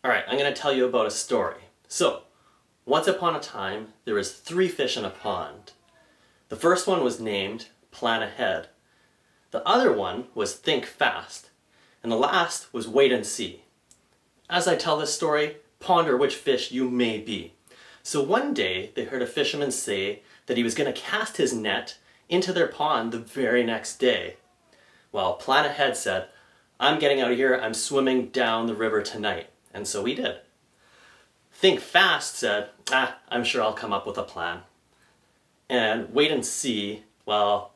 Alright, I'm going to tell you about a story. So, once upon a time, there was 3 fish in a pond. The first one was named Plan Ahead. The other one was Think Fast. And the last was Wait and See. As I tell this story, ponder which fish you may be. So one day, they heard a fisherman say that he was going to cast his net into their pond the very next day. Well, Plan Ahead said, "I'm getting out of here, I'm swimming down the river tonight." And so he did. Think Fast said, "I'm sure I'll come up with a plan." And Wait and See, well,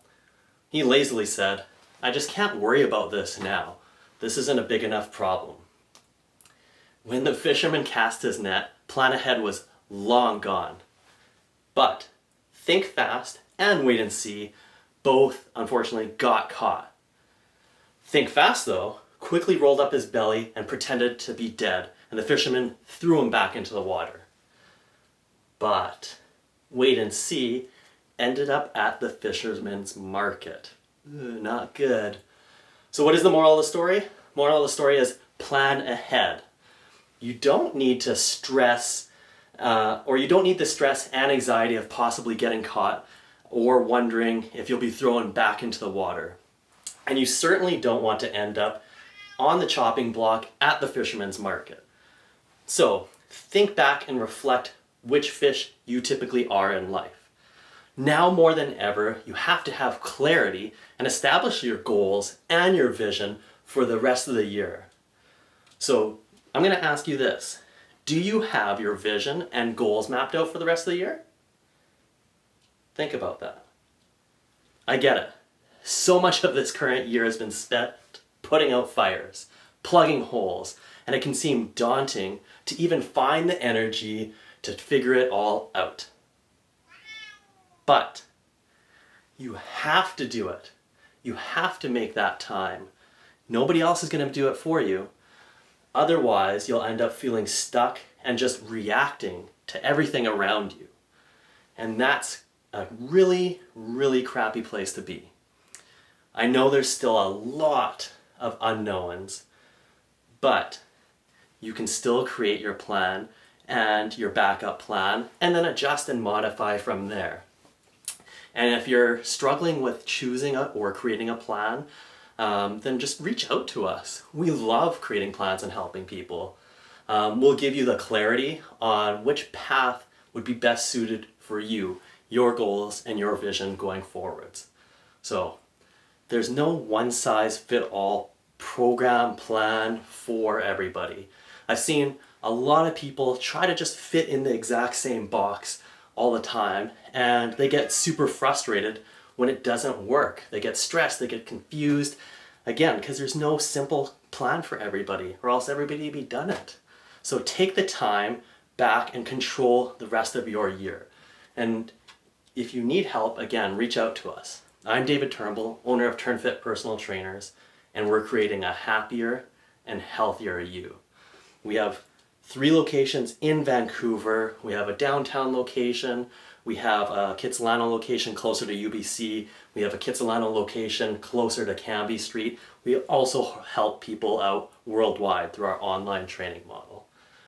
he lazily said, "I just can't worry about this now. This isn't a big enough problem." When the fisherman cast his net, Plan Ahead was long gone. But Think Fast and Wait and See both, unfortunately, got caught. Think Fast, though, quickly rolled up his belly and pretended to be dead, and the fisherman threw him back into the water. But Wait and See ended up at the fisherman's market. Not good. So what is the moral of the story? Moral of the story is plan ahead. You don't need to stress, or you don't need the stress and anxiety of possibly getting caught or wondering if you'll be thrown back into the water. And you certainly don't want to end up on the chopping block at the fisherman's market. So think back and reflect which fish you typically are in life. Now more than ever, you have to have clarity and establish your goals and your vision for the rest of the year. So I'm going to ask you this. Do you have your vision and goals mapped out for the rest of the year? Think about that. I get it. So much of this current year has been spent putting out fires, plugging holes, and it can seem daunting to even find the energy to figure it all out. But you have to do it. You have to make that time. Nobody else is going to do it for you. Otherwise, you'll end up feeling stuck and just reacting to everything around you. And that's a really, really crappy place to be. I know there's still a lot of unknowns, but you can still create your plan and your backup plan and then adjust and modify from there. And if you're struggling with choosing or creating a plan, then just reach out to us. We love creating plans and helping people. We'll give you the clarity on which path would be best suited for you, your goals, and your vision going forwards. So there's no one-size-fit-all program plan for everybody. I've seen a lot of people try to just fit in the exact same box all the time, and they get super frustrated when it doesn't work. They get stressed, they get confused, again, because there's no simple plan for everybody, or else everybody would be done it. So take the time back and control the rest of your year. And if you need help, again, reach out to us. I'm David Turnbull, owner of Turnfit Personal Trainers, and we're creating a happier and healthier you. We have 3 locations in Vancouver. We have a downtown location. We have a Kitsilano location closer to UBC. We have a Kitsilano location closer to Cambie Street. We also help people out worldwide through our online training model.